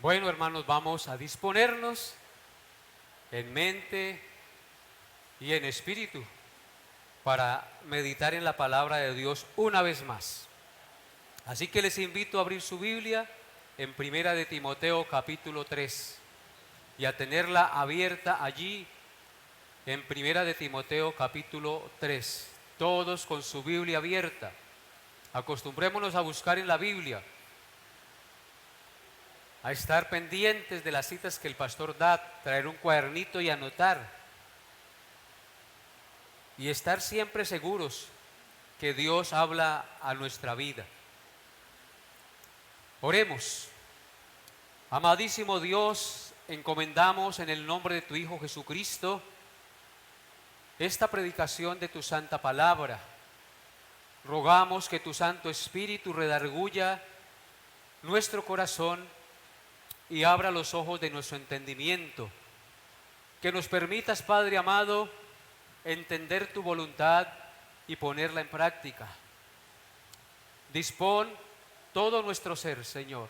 Bueno, hermanos, vamos a disponernos en mente y en espíritu para meditar en la palabra de Dios una vez más. Así que les invito a abrir su Biblia en Primera de Timoteo capítulo 3 y a tenerla abierta allí en Primera de Timoteo capítulo 3. Todos con su Biblia abierta. Acostumbrémonos a buscar en la Biblia, a estar pendientes de las citas que el pastor da, traer un cuadernito y anotar. Y estar siempre seguros que Dios habla a nuestra vida. Oremos. Amadísimo Dios, encomendamos en el nombre de tu Hijo Jesucristo esta predicación de tu santa palabra. Rogamos que tu Santo Espíritu redarguya nuestro corazón y abra los ojos de nuestro entendimiento. Que nos permitas, Padre amado, entender tu voluntad y ponerla en práctica. Dispón todo nuestro ser, Señor,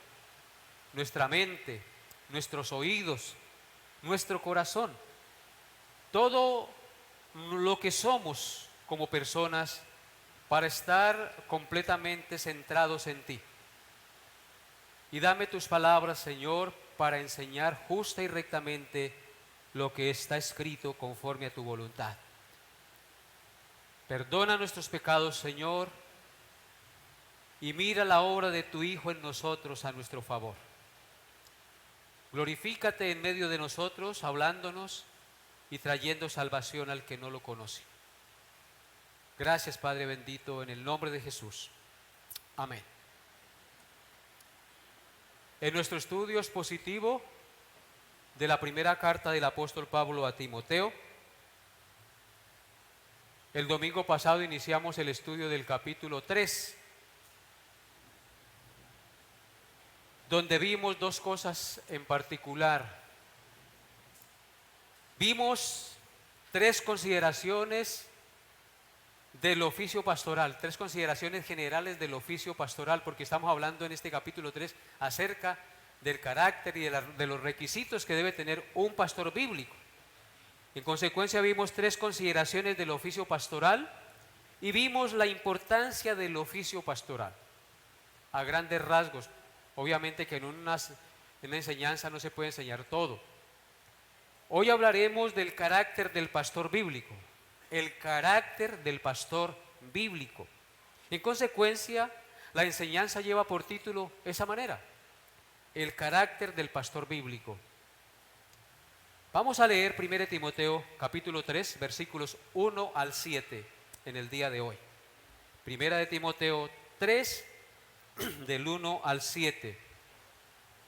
nuestra mente, nuestros oídos, nuestro corazón, todo lo que somos como personas para estar completamente centrados en ti. Y dame tus palabras, Señor, para enseñar justa y rectamente lo que está escrito conforme a tu voluntad. Perdona nuestros pecados, Señor, y mira la obra de tu Hijo en nosotros a nuestro favor. Glorifícate en medio de nosotros, hablándonos y trayendo salvación al que no lo conoce. Gracias, Padre bendito, en el nombre de Jesús. Amén. En nuestro estudio expositivo de la primera carta del apóstol Pablo a Timoteo, el domingo pasado iniciamos el estudio del capítulo 3, donde vimos dos cosas en particular. Vimos tres consideraciones del oficio pastoral, tres consideraciones generales del oficio pastoral, porque estamos hablando en este capítulo 3 acerca del carácter y de los requisitos que debe tener un pastor bíblico. En consecuencia vimos tres consideraciones del oficio pastoral y vimos la importancia del oficio pastoral a grandes rasgos. Obviamente que en una enseñanza no se puede enseñar todo. Hoy hablaremos del carácter del pastor bíblico. El carácter del pastor bíblico. En consecuencia, la enseñanza lleva por título esa manera: el carácter del pastor bíblico. Vamos a leer 1 Timoteo capítulo 3, versículos 1 al 7 en el día de hoy. 1 Timoteo 3, del 1 al 7.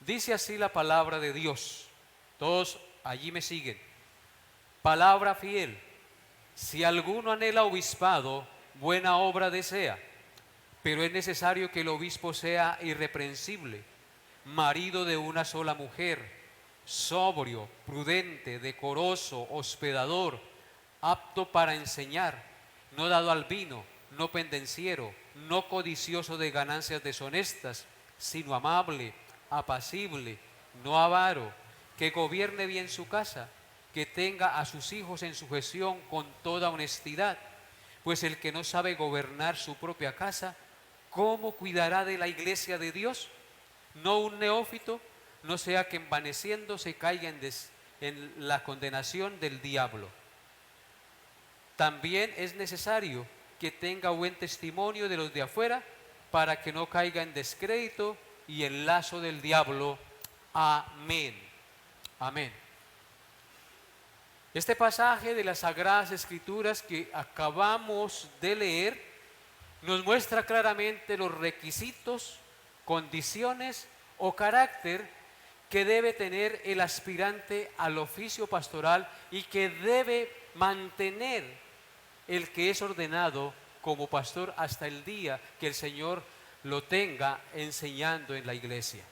Dice así la palabra de Dios. Todos allí me siguen. Palabra fiel. Si alguno anhela obispado, buena obra desea, pero es necesario que el obispo sea irreprensible, marido de una sola mujer, sobrio, prudente, decoroso, hospedador, apto para enseñar, no dado al vino, no pendenciero, no codicioso de ganancias deshonestas, sino amable, apacible, no avaro, que gobierne bien su casa, que tenga a sus hijos en sujeción con toda honestidad, pues el que no sabe gobernar su propia casa, ¿cómo cuidará de la iglesia de Dios? No un neófito, no sea que envaneciéndose caiga en la condenación del diablo. También es necesario que tenga buen testimonio de los de afuera, para que no caiga en descrédito y en lazo del diablo. Amén. Amén. Este pasaje de las Sagradas Escrituras que acabamos de leer nos muestra claramente los requisitos, condiciones o carácter que debe tener el aspirante al oficio pastoral y que debe mantener el que es ordenado como pastor hasta el día que el Señor lo tenga enseñando en la iglesia.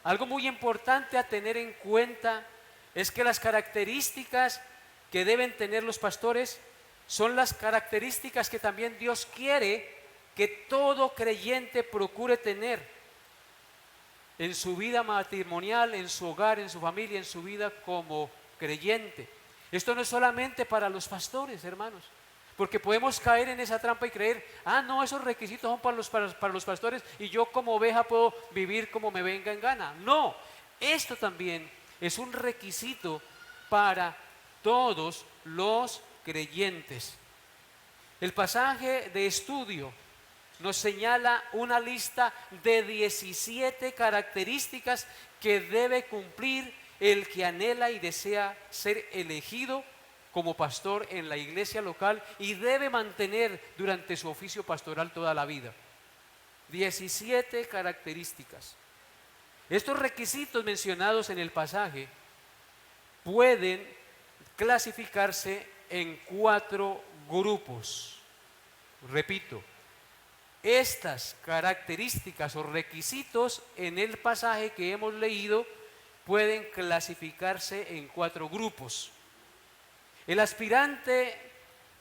Algo muy importante a tener en cuenta es que las características que deben tener los pastores son las características que también Dios quiere que todo creyente procure tener. en su vida matrimonial, en su hogar, en su familia, en su vida como creyente. Esto no es solamente para los pastores, hermanos, porque podemos caer en esa trampa y creer, no, esos requisitos son para los pastores y yo como oveja puedo vivir como me venga en gana. No, esto también es un requisito para todos los creyentes. El pasaje de estudio nos señala una lista de 17 características que debe cumplir el que anhela y desea ser elegido como pastor en la iglesia local y debe mantener durante su oficio pastoral toda la vida. 17 características. Estos requisitos mencionados en el pasaje pueden clasificarse en 4 grupos. Repito, estas características o requisitos en el pasaje que hemos leído pueden clasificarse en 4 grupos. El aspirante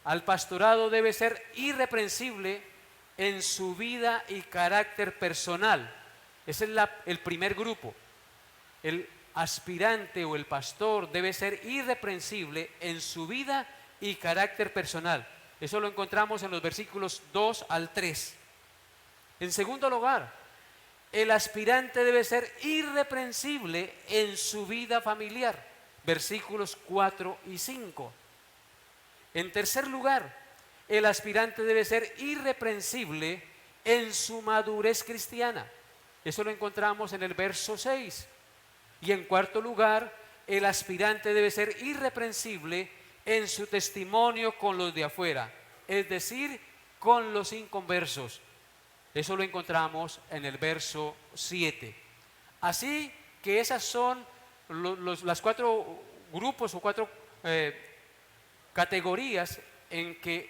al pastorado debe ser irreprensible en su vida y carácter personal. Ese es el primer grupo. El aspirante o el pastor debe ser irreprensible en su vida y carácter personal. Eso lo encontramos en los versículos 2 al 3. En segundo lugar, el aspirante debe ser irreprensible en su vida familiar, versículos 4 y 5. En tercer lugar, el aspirante debe ser irreprensible en su madurez cristiana. Eso lo encontramos en el verso 6. Y en cuarto lugar, el aspirante debe ser irreprensible en su testimonio con los de afuera, es decir, con los inconversos. Eso lo encontramos en el verso 7. Así que esas son las 4 grupos o 4 categorías en que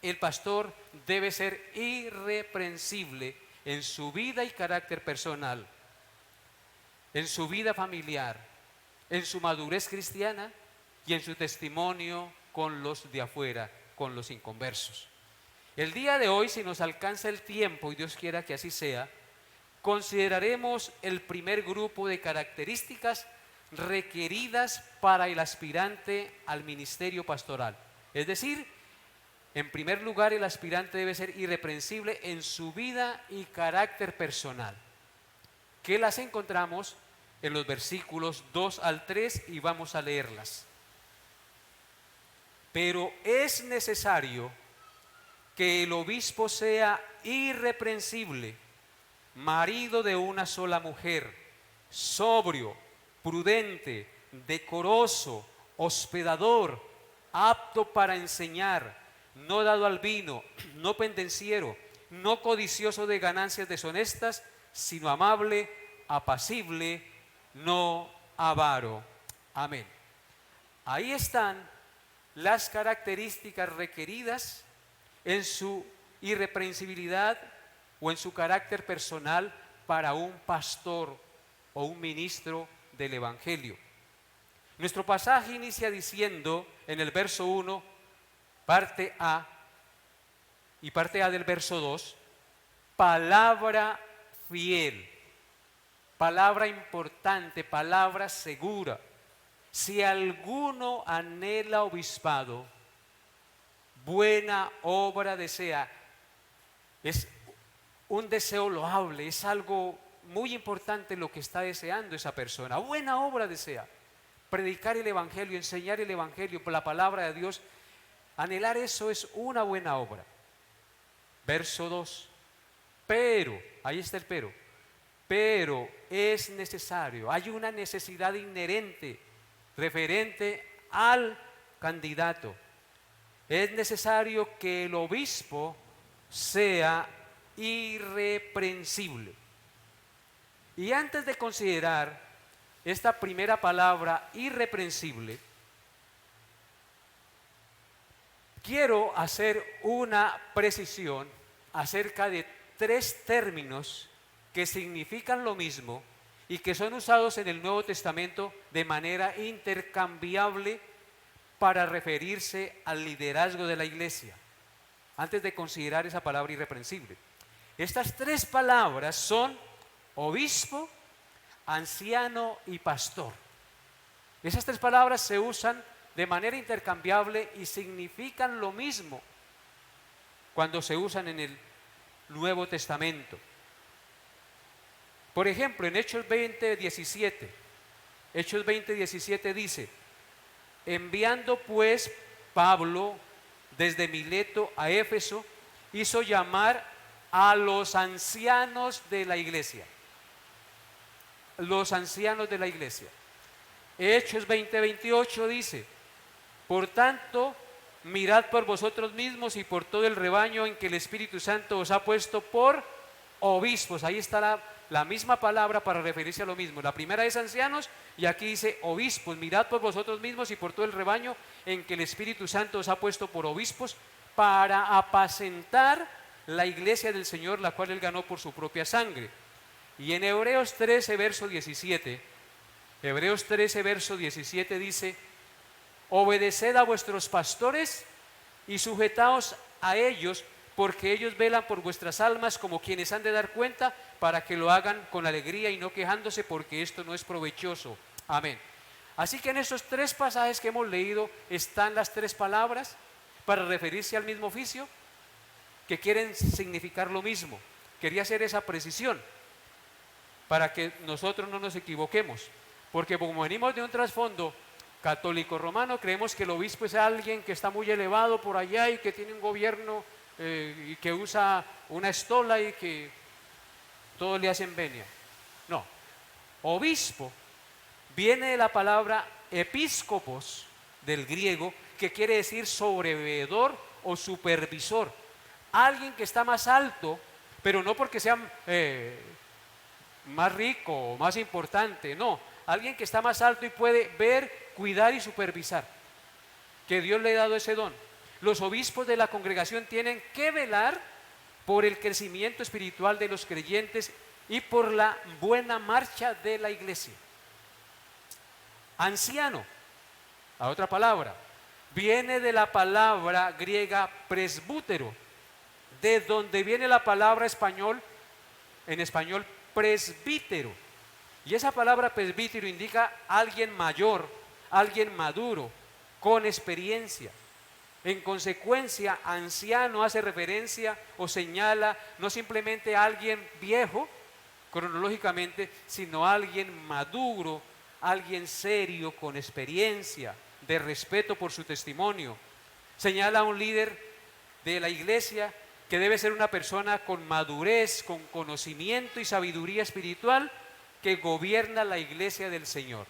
el pastor debe ser irreprensible en su vida y carácter personal, en su vida familiar, en su madurez cristiana y en su testimonio con los de afuera, con los inconversos. El día de hoy, si nos alcanza el tiempo, y Dios quiera que así sea, consideraremos el primer grupo de características requeridas para el aspirante al ministerio pastoral. Es decir, en primer lugar, el aspirante debe ser irreprensible en su vida y carácter personal, que las encontramos en los versículos 2 al 3 y vamos a leerlas. Pero es necesario que el obispo sea irreprensible, marido de una sola mujer, sobrio, prudente, decoroso, hospedador, apto para enseñar, no dado al vino, no pendenciero, no codicioso de ganancias deshonestas, sino amable, apacible, no avaro. Amén. Ahí están las características requeridas en su irreprensibilidad o en su carácter personal para un pastor o un ministro del Evangelio. Nuestro pasaje inicia diciendo en el verso 1, parte A y parte A del verso 2, palabra fiel, palabra importante, palabra segura. Si alguno anhela obispado, buena obra desea. Es un deseo loable, es algo muy importante lo que está deseando esa persona. Buena obra desea. Predicar el Evangelio, enseñar el Evangelio por la palabra de Dios. Anhelar eso es una buena obra. Verso 2. Pero, ahí está el pero es necesario, hay una necesidad inherente referente al candidato. Es necesario que el obispo sea irreprensible. Y antes de considerar esta primera palabra, irreprensible, quiero hacer una precisión acerca de 3 términos que significan lo mismo y que son usados en el Nuevo Testamento de manera intercambiable para referirse al liderazgo de la iglesia, antes de considerar esa palabra irreprensible. Estas 3 palabras son obispo, anciano y pastor. Esas tres palabras se usan de manera intercambiable y significan lo mismo cuando se usan en el Nuevo Testamento. Por ejemplo, en Hechos 20:17 dice: enviando pues Pablo desde Mileto a Éfeso, hizo llamar a los ancianos de la iglesia. Los ancianos de la iglesia. Hechos 20:28 dice: por tanto, mirad por vosotros mismos y por todo el rebaño en que el Espíritu Santo os ha puesto por obispos. Ahí está la misma palabra para referirse a lo mismo. La primera es ancianos y aquí dice obispos. Mirad por vosotros mismos y por todo el rebaño en que el Espíritu Santo os ha puesto por obispos para apacentar la iglesia del Señor, la cual Él ganó por su propia sangre. Y en Hebreos 13, verso 17 dice: obedeced a vuestros pastores y sujetaos a ellos, porque ellos velan por vuestras almas como quienes han de dar cuenta, para que lo hagan con alegría y no quejándose, porque esto no es provechoso. Amén. Así que en estos tres pasajes que hemos leído están las tres palabras para referirse al mismo oficio, que quieren significar lo mismo. Quería hacer esa precisión para que nosotros no nos equivoquemos, porque como venimos de un trasfondo católico romano, creemos que el obispo es alguien que está muy elevado por allá y que tiene un gobierno y que usa una estola y que todos le hacen venia. No, obispo viene de la palabra episcopos del griego, que quiere decir sobreveedor o supervisor. Alguien que está más alto, pero no porque sea más rico o más importante, no. Alguien que está más alto y puede ver, cuidar y supervisar, que Dios le ha dado ese don. Los obispos de la congregación tienen que velar por el crecimiento espiritual de los creyentes y por la buena marcha de la iglesia. Anciano, a otra palabra, viene de la palabra griega presbútero, de donde viene la palabra en español presbítero. Y esa palabra presbítero indica alguien mayor, alguien maduro, con experiencia. En consecuencia, anciano hace referencia o señala no simplemente a alguien viejo cronológicamente, sino a alguien maduro, alguien serio, con experiencia, de respeto por su testimonio. Señala a un líder de la iglesia que debe ser una persona con madurez, con conocimiento y sabiduría espiritual, que gobierna la iglesia del Señor.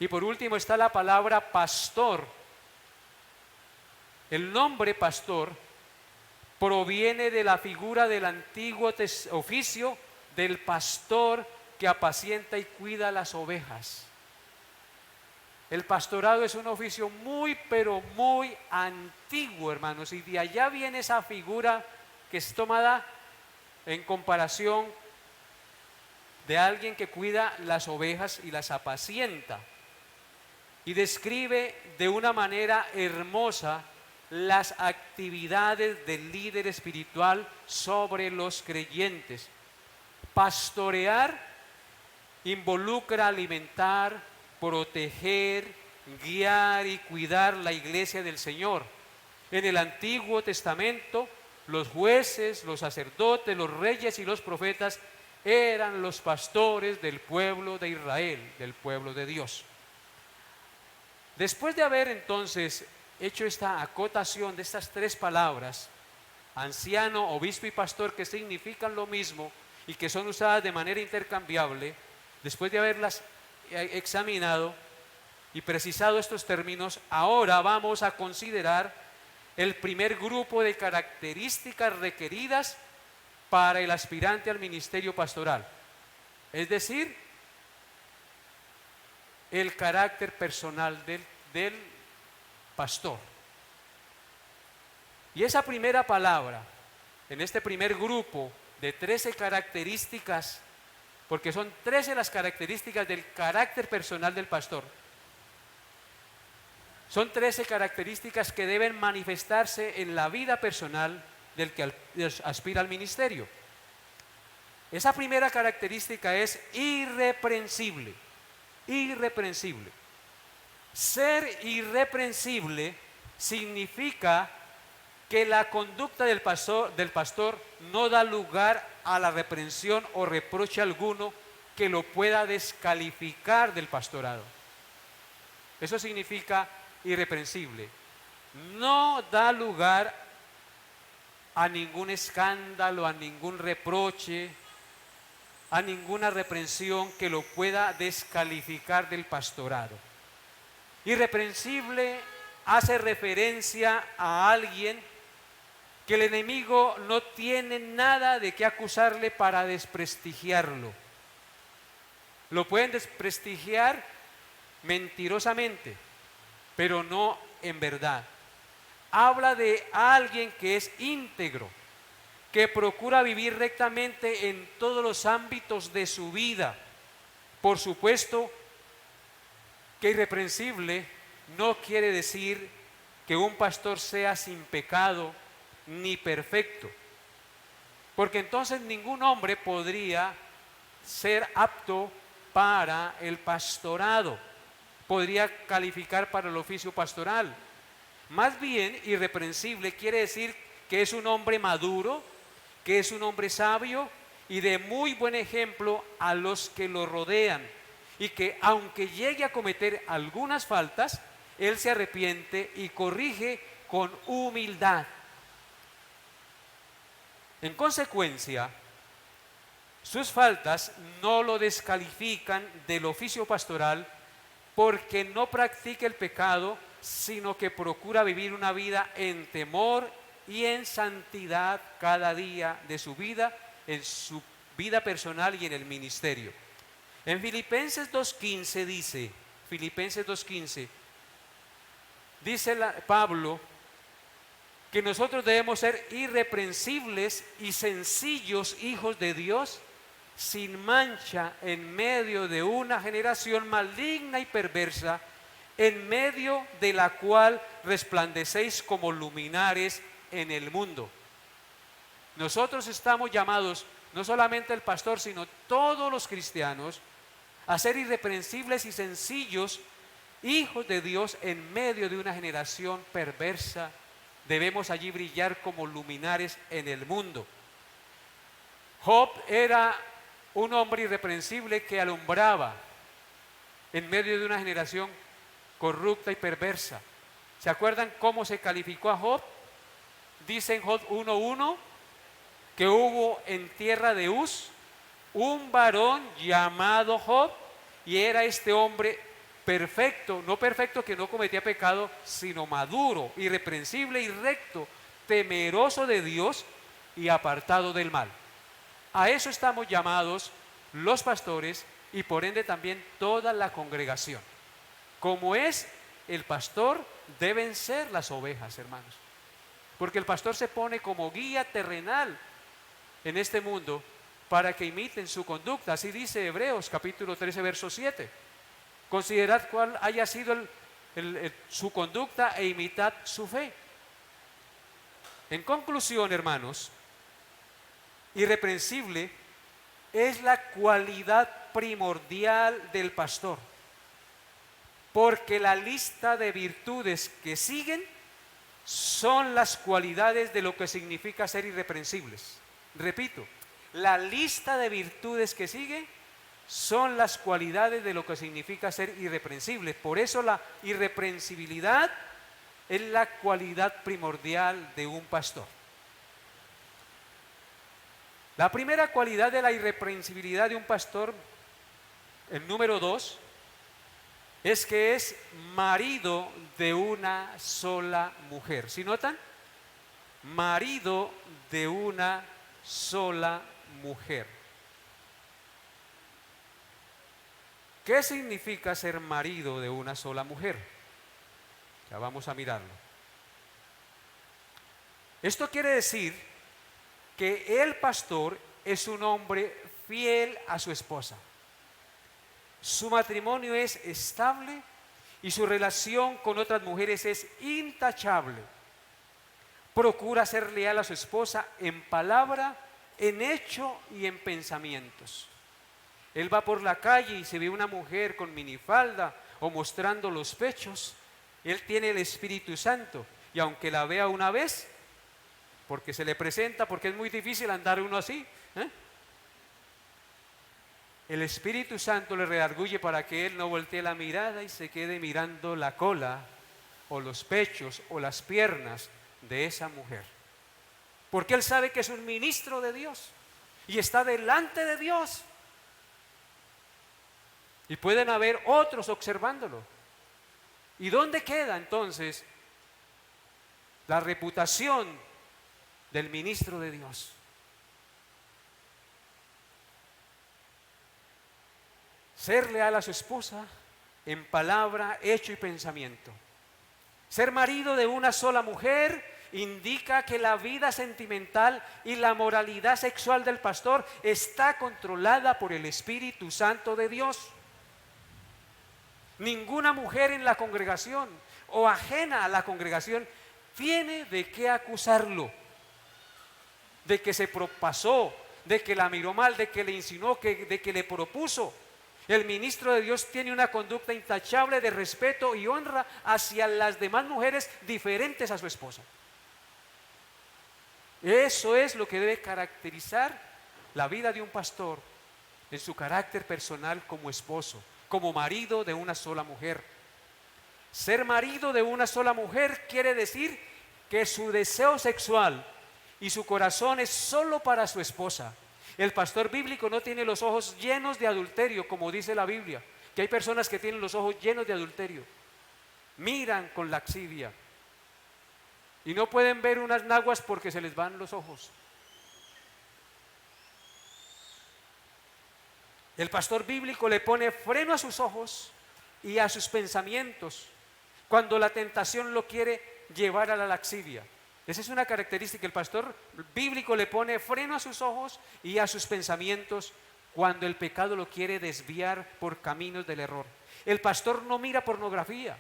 Y por último está la palabra pastor. El nombre pastor proviene de la figura del antiguo oficio del pastor que apacienta y cuida las ovejas. El pastorado es un oficio muy, pero muy antiguo, hermanos, y de allá viene esa figura que es tomada en comparación de alguien que cuida las ovejas y las apacienta, y describe de una manera hermosa las actividades del líder espiritual sobre los creyentes. Pastorear involucra alimentar, proteger, guiar y cuidar la iglesia del Señor. En el Antiguo Testamento, los jueces, los sacerdotes, los reyes y los profetas eran los pastores del pueblo de Israel, del pueblo de Dios. Después de haber entonces hecho esta acotación de estas tres palabras, anciano, obispo y pastor, que significan lo mismo y que son usadas de manera intercambiable, después de haberlas examinado y precisado estos términos, ahora vamos a considerar el primer grupo de características requeridas para el aspirante al ministerio pastoral, es decir, el carácter personal del pastor. Y esa primera palabra, en este primer grupo de 13 características, porque son 13 las características del carácter personal del pastor, son 13 características que deben manifestarse en la vida personal del que aspira al ministerio. Esa primera característica es irreprensible. Irreprensible. Ser irreprensible significa que la conducta del pastor no da lugar a la reprensión o reproche alguno que lo pueda descalificar del pastorado. Eso significa irreprensible. No da lugar a ningún escándalo, a ningún reproche, a ninguna reprensión que lo pueda descalificar del pastorado. Irreprensible hace referencia a alguien que el enemigo no tiene nada de qué acusarle para desprestigiarlo. Lo pueden desprestigiar mentirosamente, pero no en verdad. Habla de alguien que es íntegro, que procura vivir rectamente en todos los ámbitos de su vida. Por supuesto que irreprensible no quiere decir que un pastor sea sin pecado ni perfecto, porque entonces ningún hombre podría ser apto para el pastorado, podría calificar para el oficio pastoral. Más bien, irreprensible quiere decir que es un hombre maduro, que es un hombre sabio y de muy buen ejemplo a los que lo rodean, y que aunque llegue a cometer algunas faltas, él se arrepiente y corrige con humildad. En consecuencia, sus faltas no lo descalifican del oficio pastoral, porque no practica el pecado, sino que procura vivir una vida en temor y en santidad cada día de su vida, en su vida personal y en el ministerio. En Filipenses 2.15 dice Pablo que nosotros debemos ser irreprensibles y sencillos hijos de Dios, sin mancha en medio de una generación maligna y perversa, en medio de la cual resplandecéis como luminares en el mundo. Nosotros estamos llamados, no solamente el pastor, sino todos los cristianos, a ser irreprensibles y sencillos hijos de Dios en medio de una generación perversa. Debemos allí brillar como luminares en el mundo. Job era un hombre irreprensible que alumbraba en medio de una generación corrupta y perversa. ¿Se acuerdan cómo se calificó a Job? Dice en Job 1:1 que hubo en tierra de Uz un varón llamado Job, y era este hombre perfecto, no perfecto que no cometía pecado, sino maduro, irreprensible y recto, temeroso de Dios y apartado del mal. A eso estamos llamados los pastores y por ende también toda la congregación. Como es el pastor, deben ser las ovejas, hermanos. Porque el pastor se pone como guía terrenal en este mundo para que imiten su conducta. Así dice Hebreos capítulo 13, verso 7. Considerad cuál haya sido su conducta e imitad su fe. En conclusión, hermanos, irreprensible es la cualidad primordial del pastor, porque la lista de virtudes que siguen son las cualidades de lo que significa ser irreprensibles. Repito, la lista de virtudes que sigue son las cualidades de lo que significa ser irreprensibles. Por eso la irreprensibilidad es la cualidad primordial de un pastor. La primera cualidad de la irreprensibilidad de un pastor, el número 2, es que es marido de una sola mujer. ¿Sí notan? Marido de una sola mujer. ¿Qué significa ser marido de una sola mujer? Ya vamos a mirarlo. Esto quiere decir que el pastor es un hombre fiel a su esposa. Su matrimonio es estable y su relación con otras mujeres es intachable. Procura ser leal a su esposa en palabra en hecho y en pensamientos. Él va por la calle y se ve una mujer con minifalda o mostrando los pechos. Él tiene el Espíritu Santo y aunque la vea una vez, porque se le presenta, porque es muy difícil andar uno así, el Espíritu Santo le redarguye para que él no voltee la mirada y se quede mirando la cola o los pechos o las piernas de esa mujer. Porque él sabe que es un ministro de Dios y está delante de Dios. Y pueden haber otros observándolo. ¿Y dónde queda entonces la reputación del ministro de Dios? Ser leal a su esposa en palabra, hecho y pensamiento. Ser marido de una sola mujer indica que la vida sentimental y la moralidad sexual del pastor está controlada por el Espíritu Santo de Dios. Ninguna mujer en la congregación o ajena a la congregación tiene de qué acusarlo, de que se propasó, de que la miró mal, de que le insinuó, de que le propuso. El ministro de Dios tiene una conducta intachable de respeto y honra hacia las demás mujeres diferentes a su esposa. Eso es lo que debe caracterizar la vida de un pastor en su carácter personal como esposo, como marido de una sola mujer. Ser marido de una sola mujer quiere decir que su deseo sexual y su corazón es solo para su esposa. El pastor bíblico no tiene los ojos llenos de adulterio, como dice la Biblia, que hay personas que tienen los ojos llenos de adulterio. Miran con laxivia y no pueden ver unas naguas porque se les van los ojos. El pastor bíblico le pone freno a sus ojos y a sus pensamientos cuando la tentación lo quiere llevar a la laxivia. Esa es una característica. El pastor bíblico le pone freno a sus ojos y a sus pensamientos cuando el pecado lo quiere desviar por caminos del error. El pastor no mira pornografía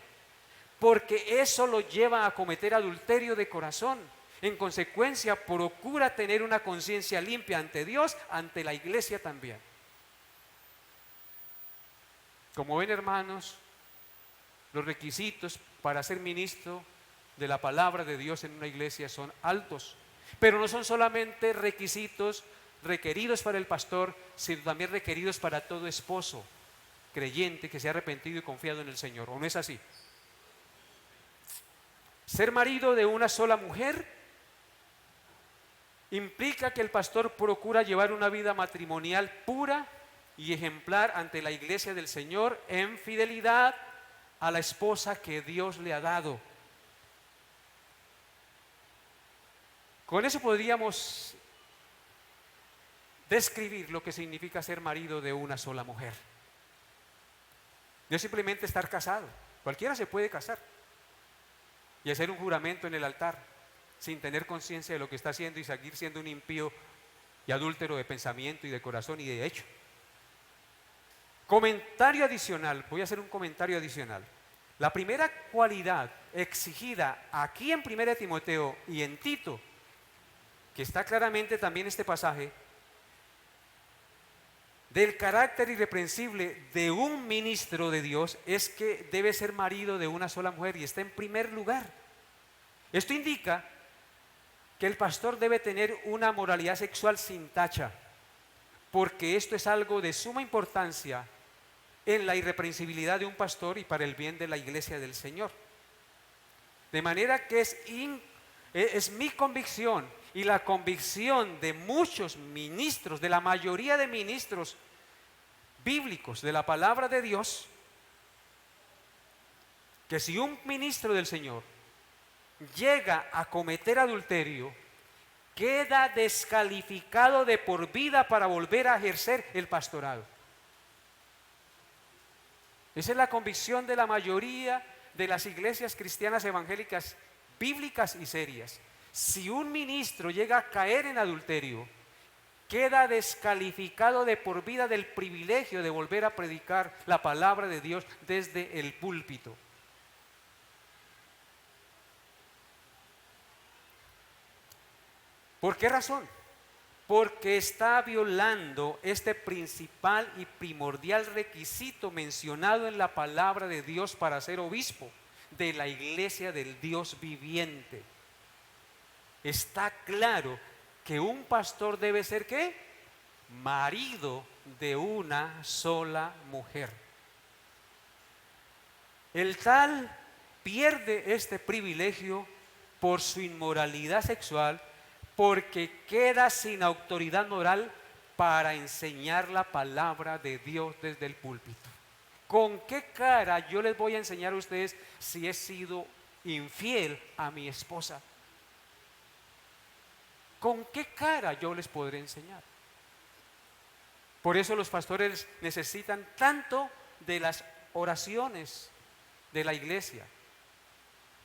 porque eso lo lleva a cometer adulterio de corazón. En consecuencia, procura tener una conciencia limpia ante Dios, ante la iglesia también. Como ven, hermanos, los requisitos para ser ministro de la palabra de Dios en una iglesia son altos, pero no son solamente requisitos requeridos para el pastor, sino también requeridos para todo esposo creyente que se ha arrepentido y confiado en el Señor. ¿O no es así? Ser marido de una sola mujer implica que el pastor procura llevar una vida matrimonial pura y ejemplar ante la iglesia del Señor en fidelidad a la esposa que Dios le ha dado. Con eso podríamos describir lo que significa ser marido de una sola mujer. No simplemente estar casado. Cualquiera se puede casar y hacer un juramento en el altar sin tener conciencia de lo que está haciendo y seguir siendo un impío y adúltero de pensamiento y de corazón y de hecho. Comentario adicional, voy a hacer un comentario adicional. La primera cualidad exigida aquí en 1 Timoteo y en Tito, que está claramente también este pasaje, del carácter irreprensible de un ministro de Dios es que debe ser marido de una sola mujer y está en primer lugar. Esto indica que el pastor debe tener una moralidad sexual sin tacha, porque esto es algo de suma importancia en la irreprensibilidad de un pastor y para el bien de la iglesia del Señor. De manera que es mi convicción y la convicción de muchos ministros, de la mayoría de ministros bíblicos de la palabra de Dios, que si un ministro del Señor llega a cometer adulterio, queda descalificado de por vida para volver a ejercer el pastorado. Esa es la convicción de la mayoría de las iglesias cristianas evangélicas bíblicas y serias. Si un ministro llega a caer en adulterio, queda descalificado de por vida del privilegio de volver a predicar la palabra de Dios desde el púlpito. ¿Por qué razón? porque está violando este principal y primordial requisito mencionado en la palabra de Dios para ser obispo de la iglesia del Dios viviente. Está claro que un pastor debe ser ¿qué? Marido de una sola mujer. El tal pierde este privilegio por su inmoralidad sexual, porque queda sin autoridad moral para enseñar la palabra de Dios desde el púlpito. ¿Con qué cara yo les voy a enseñar a ustedes si he sido infiel a mi esposa? ¿Con qué cara yo les podré enseñar? Por eso los pastores necesitan tanto de las oraciones de la iglesia,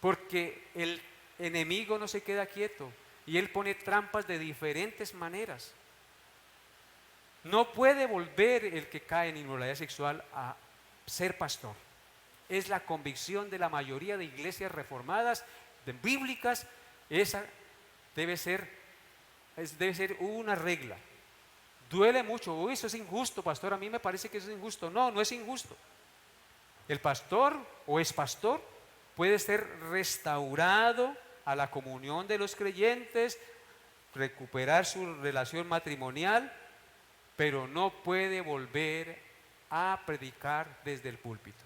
porque el enemigo no se queda quieto y él pone trampas de diferentes maneras. No puede volver el que cae en inmoralidad sexual a ser pastor. Es la convicción de la mayoría de iglesias reformadas, bíblicas. Esa debe ser una regla. Duele mucho. Uy, eso es injusto, pastor. A mí me parece que eso es injusto. No, no es injusto. El pastor o es pastor puede ser restaurado a la comunión de los creyentes, recuperar su relación matrimonial, pero no puede volver a predicar desde el púlpito.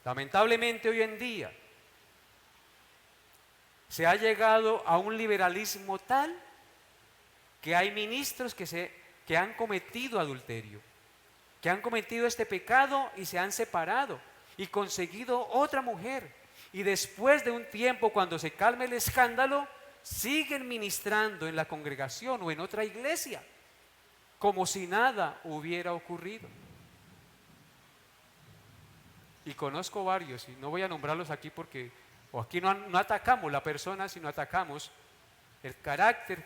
Lamentablemente hoy en día se ha llegado a un liberalismo tal que hay ministros que han cometido adulterio, que han cometido este pecado y se han separado y conseguido otra mujer. Y después de un tiempo, cuando se calme el escándalo, siguen ministrando en la congregación o en otra iglesia, como si nada hubiera ocurrido. Y conozco varios, y no voy a nombrarlos aquí porque aquí no atacamos la persona, sino atacamos el carácter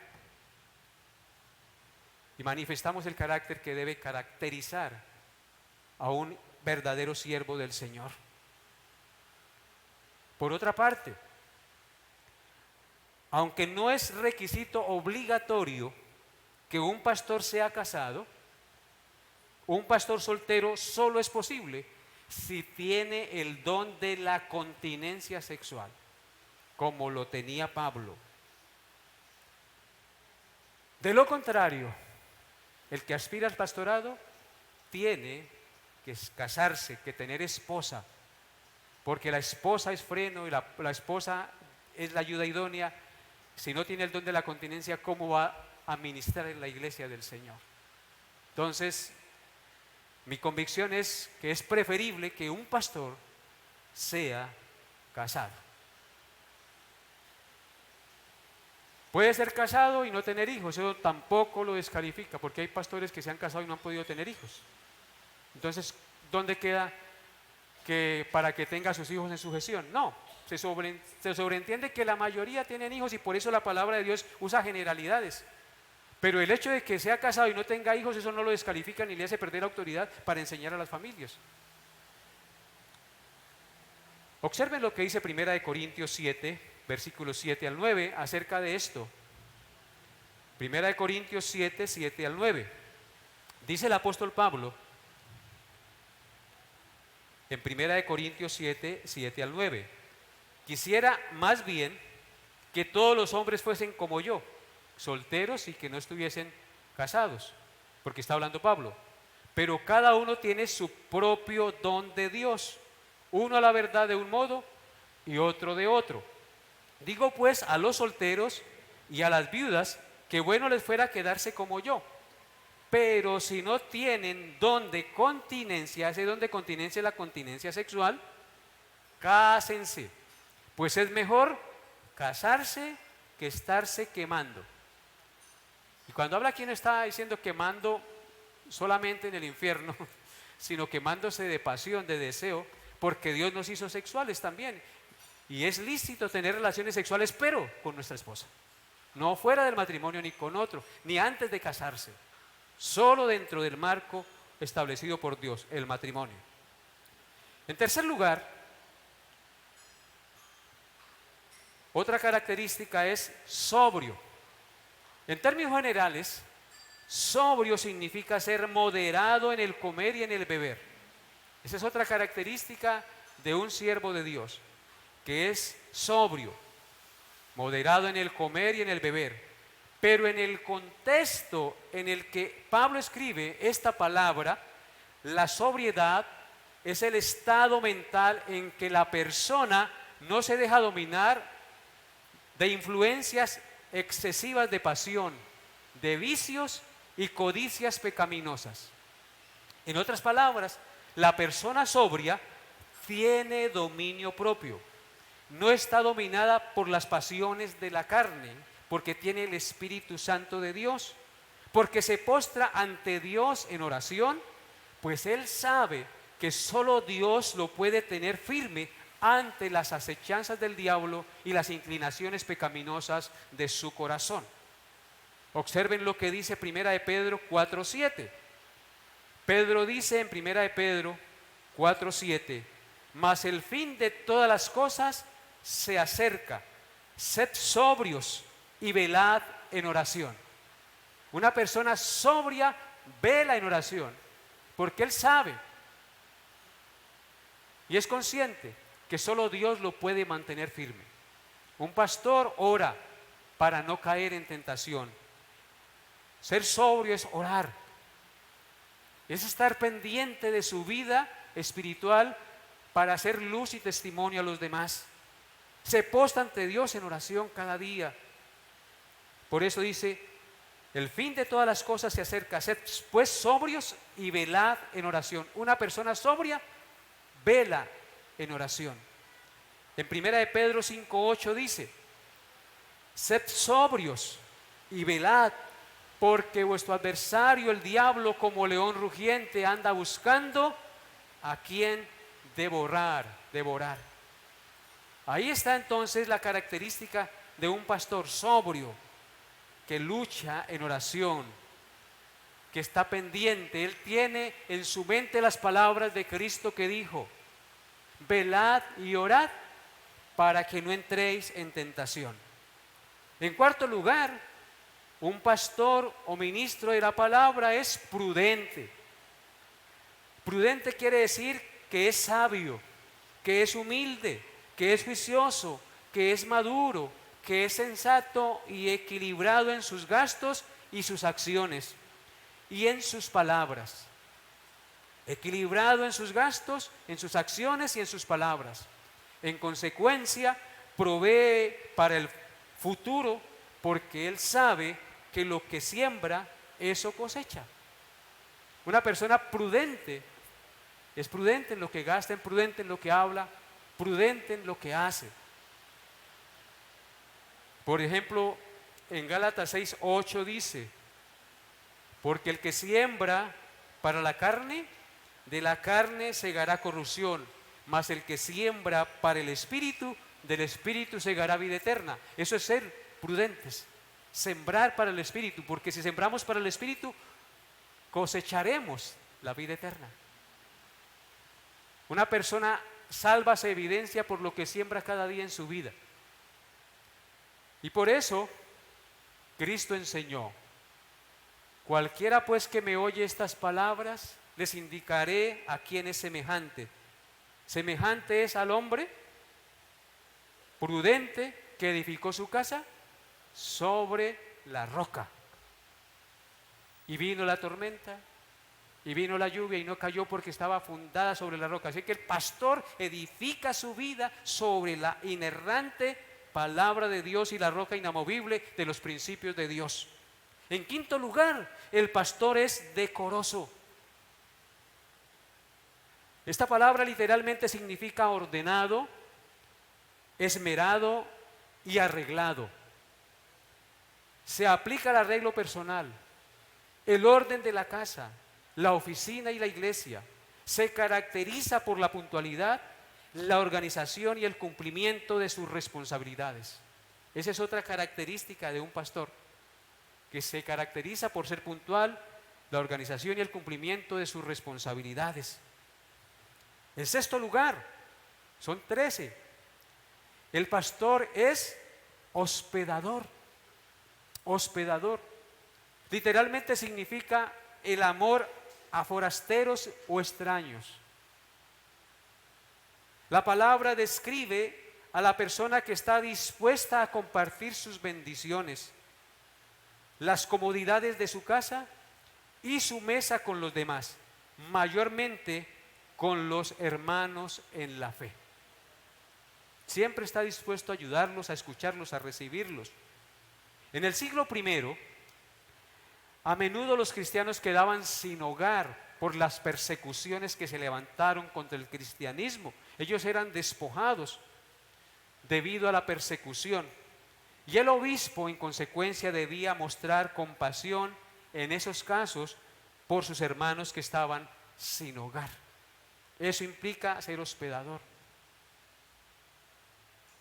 y manifestamos el carácter que debe caracterizar a un verdadero siervo del Señor. Por otra parte, aunque no es requisito obligatorio que un pastor sea casado, un pastor soltero solo es posible si tiene el don de la continencia sexual, como lo tenía Pablo. De lo contrario, el que aspira al pastorado tiene que casarse, que tener esposa, porque la esposa es freno y la esposa es la ayuda idónea. Si no tiene el don de la continencia, ¿cómo va a ministrar en la iglesia del Señor? Entonces, mi convicción es que es preferible que un pastor sea casado. Puede ser casado y no tener hijos, eso tampoco lo descalifica, porque hay pastores que se han casado y no han podido tener hijos. Entonces, ¿dónde queda que para que tenga a sus hijos en sujeción? No, se sobreentiende que la mayoría tienen hijos y por eso la palabra de Dios usa generalidades. Pero el hecho de que sea casado y no tenga hijos, eso no lo descalifica ni le hace perder autoridad para enseñar a las familias. Observen lo que dice 1 Corintios 7, versículos 7 al 9, acerca de esto. 1 Corintios 7, 7 al 9. Dice el apóstol Pablo, en 1 Corintios 7, 7 al 9, quisiera más bien que todos los hombres fuesen como yo, solteros y que no estuviesen casados, porque está hablando Pablo. Pero cada uno tiene su propio don de Dios, uno a la verdad de un modo y otro de otro. Digo pues a los solteros y a las viudas que bueno les fuera quedarse como yo. Pero si no tienen don de continencia, ese don de continencia es la continencia sexual, cásense, pues es mejor casarse que estarse quemando. Y cuando habla aquí no está diciendo quemando solamente en el infierno, sino quemándose de pasión, de deseo, porque Dios nos hizo sexuales también. Y es lícito tener relaciones sexuales, pero con nuestra esposa. No fuera del matrimonio ni con otro, ni antes de casarse. Solo dentro del marco establecido por Dios, el matrimonio. En tercer lugar, otra característica es sobrio. En términos generales, sobrio significa ser moderado en el comer y en el beber. Esa es otra característica de un siervo de Dios, que es sobrio, moderado en el comer y en el beber. Pero en el contexto en el que Pablo escribe esta palabra, la sobriedad es el estado mental en que la persona no se deja dominar de influencias excesivas de pasión, de vicios y codicias pecaminosas. En otras palabras, la persona sobria tiene dominio propio. No está dominada por las pasiones de la carne, porque tiene el Espíritu Santo de Dios, porque se postra ante Dios en oración, pues él sabe que solo Dios lo puede tener firme ante las acechanzas del diablo y las inclinaciones pecaminosas de su corazón. Observen lo que dice 1 de Pedro 4:7. Pedro dice en 1 de Pedro 4:7, mas el fin de todas las cosas se acerca, sed sobrios y velad en oración. Una persona sobria vela en oración, porque él sabe y es consciente que solo Dios lo puede mantener firme. Un pastor ora para no caer en tentación. Ser sobrio es orar, es estar pendiente de su vida espiritual para hacer luz y testimonio a los demás. Se posta ante Dios en oración cada día. Por eso dice, el fin de todas las cosas se acerca, sed pues sobrios y velad en oración. Una persona sobria vela en oración. En 1 de Pedro 5:8 dice, sed sobrios y velad, porque vuestro adversario el diablo como león rugiente anda buscando a quien devorar. Ahí está entonces la característica de un pastor sobrio, que lucha en oración, que está pendiente. Él tiene en su mente las palabras de Cristo que dijo, velad y orad para que no entréis en tentación. En cuarto lugar, un pastor o ministro de la palabra es prudente. Prudente quiere decir que es sabio, que es humilde, que es juicioso, que es maduro, que es sensato y equilibrado en sus gastos y sus acciones y en sus palabras. Equilibrado en sus gastos, en sus acciones y en sus palabras. En consecuencia, provee para el futuro porque él sabe que lo que siembra, eso cosecha. Una persona prudente es prudente en lo que gasta, es prudente en lo que habla, prudente en lo que hace. Por ejemplo, en Gálatas 6:8 dice, porque el que siembra para la carne, de la carne segará corrupción, mas el que siembra para el Espíritu, del Espíritu segará vida eterna. Eso es ser prudentes, sembrar para el Espíritu, porque si sembramos para el Espíritu, cosecharemos la vida eterna. Una persona salva se evidencia por lo que siembra cada día en su vida. Y por eso, Cristo enseñó, cualquiera pues que me oye estas palabras, les indicaré a quién es semejante. Semejante es al hombre prudente que edificó su casa sobre la roca. Y vino la tormenta, y vino la lluvia, y no cayó porque estaba fundada sobre la roca. Así que el pastor edifica su vida sobre la inerrante palabra de Dios y la roca inamovible de los principios de Dios. En quinto lugar, el pastor es decoroso. Esta palabra literalmente significa ordenado, esmerado y arreglado. Se aplica al arreglo personal, el orden de la casa, la oficina y la iglesia. Se caracteriza por la puntualidad, la organización y el cumplimiento de sus responsabilidades. Esa es otra característica de un pastor, que se caracteriza por ser puntual, la organización y el cumplimiento de sus responsabilidades. En sexto lugar, son 13. El pastor es hospedador. Hospedador. Literalmente significa el amor a forasteros o extraños. La palabra describe a la persona que está dispuesta a compartir sus bendiciones, las comodidades de su casa y su mesa con los demás, mayormente con los hermanos en la fe. Siempre está dispuesto a ayudarlos, a escucharlos, a recibirlos. En el siglo I, a menudo los cristianos quedaban sin hogar por las persecuciones que se levantaron contra el cristianismo. Ellos eran despojados debido a la persecución. Y el obispo, en consecuencia, debía mostrar compasión en esos casos por sus hermanos que estaban sin hogar. Eso implica ser hospedador.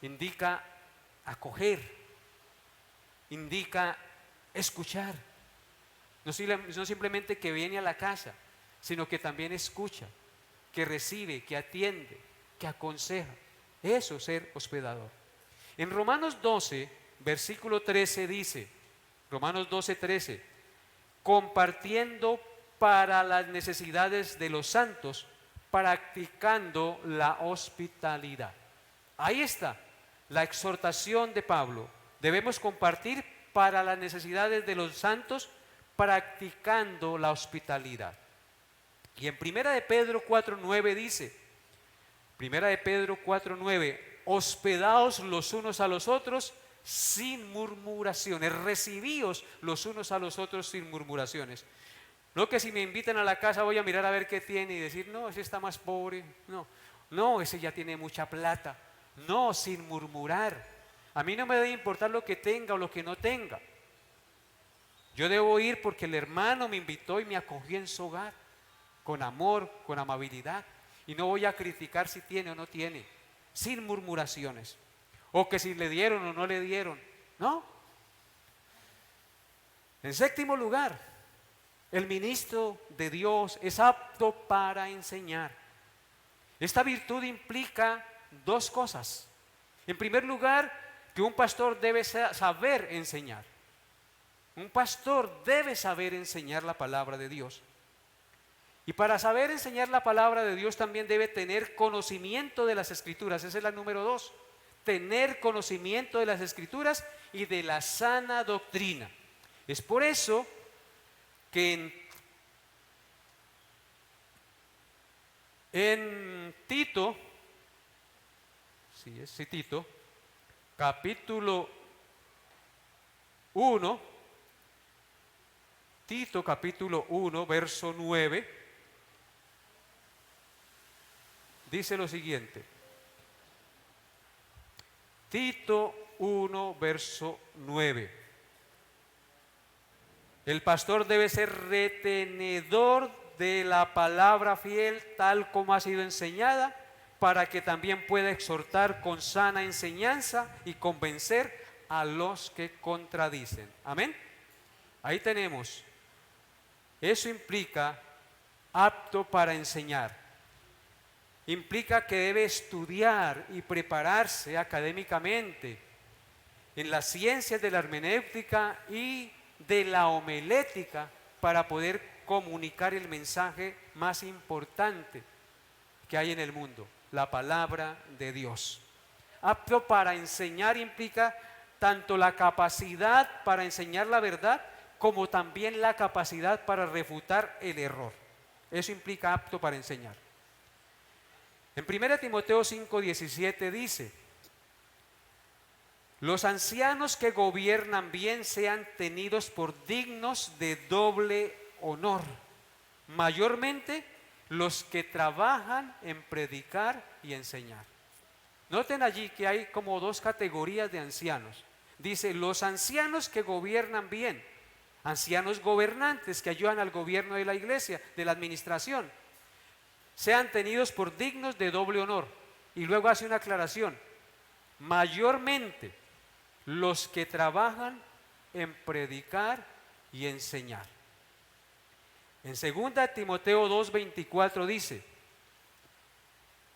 Indica acoger. Indica escuchar. No simplemente que viene a la casa, sino que también escucha, que recibe, que atiende, que aconseja. Eso es ser hospedador. En Romanos 12, versículo 13 dice, Romanos 12, 13, compartiendo para las necesidades de los santos, practicando la hospitalidad. Ahí está la exhortación de Pablo. Debemos compartir para las necesidades de los santos, practicando la hospitalidad. Y en Primera de Pedro 4:9 dice, Primera de Pedro 4:9, hospedaos los unos a los otros sin murmuraciones, recibíos los unos a los otros sin murmuraciones. No que si me invitan a la casa voy a mirar a ver qué tiene y decir, no, ese está más pobre, no, ese ya tiene mucha plata. No, sin murmurar. A mí no me debe importar lo que tenga o lo que no tenga. Yo debo ir porque el hermano me invitó y me acogió en su hogar, con amor, con amabilidad. Y no voy a criticar si tiene o no tiene, sin murmuraciones. O que si le dieron o no le dieron. No. En séptimo lugar, el ministro de Dios es apto para enseñar. Esta virtud implica dos cosas. En primer lugar, que un pastor debe saber enseñar. Un pastor debe saber enseñar la palabra de Dios. Y para saber enseñar la palabra de Dios también debe tener conocimiento de las Escrituras. Esa es la número 2. Tener conocimiento de las Escrituras y de la sana doctrina. Es por eso que en Tito, Tito, capítulo 1, Tito capítulo 1, verso 9, dice lo siguiente. Tito 1, verso 9. El pastor debe ser retenedor de la palabra fiel tal como ha sido enseñada, para que también pueda exhortar con sana enseñanza y convencer a los que contradicen. Amén. Ahí tenemos. Eso implica apto para enseñar. Implica que debe estudiar y prepararse académicamente en las ciencias de la hermenéutica y de la homilética para poder comunicar el mensaje más importante que hay en el mundo, la palabra de Dios. Apto para enseñar implica tanto la capacidad para enseñar la verdad como también la capacidad para refutar el error. Eso implica apto para enseñar. En 1 Timoteo 5:17 dice, los ancianos que gobiernan bien sean tenidos por dignos de doble honor, mayormente los que trabajan en predicar y enseñar. Noten allí que hay como dos categorías de ancianos. Dice, los ancianos que gobiernan bien, ancianos gobernantes que ayudan al gobierno de la iglesia, de la administración, sean tenidos por dignos de doble honor. Y luego hace una aclaración, mayormente los que trabajan en predicar y enseñar. En 2 Timoteo 2:24 dice,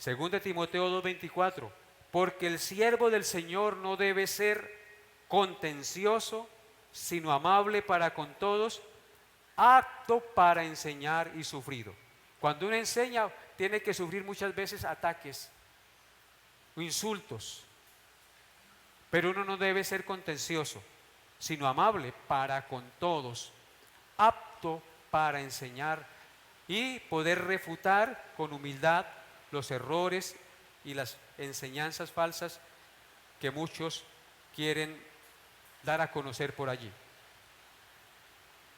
2 Timoteo 2:24, porque el siervo del Señor no debe ser contencioso, sino amable para con todos, apto para enseñar y sufrido. Cuando uno enseña, tiene que sufrir muchas veces ataques o insultos, pero uno no debe ser contencioso, sino amable para con todos, apto para enseñar y poder refutar con humildad los errores y las enseñanzas falsas que muchos quieren dar a conocer por allí.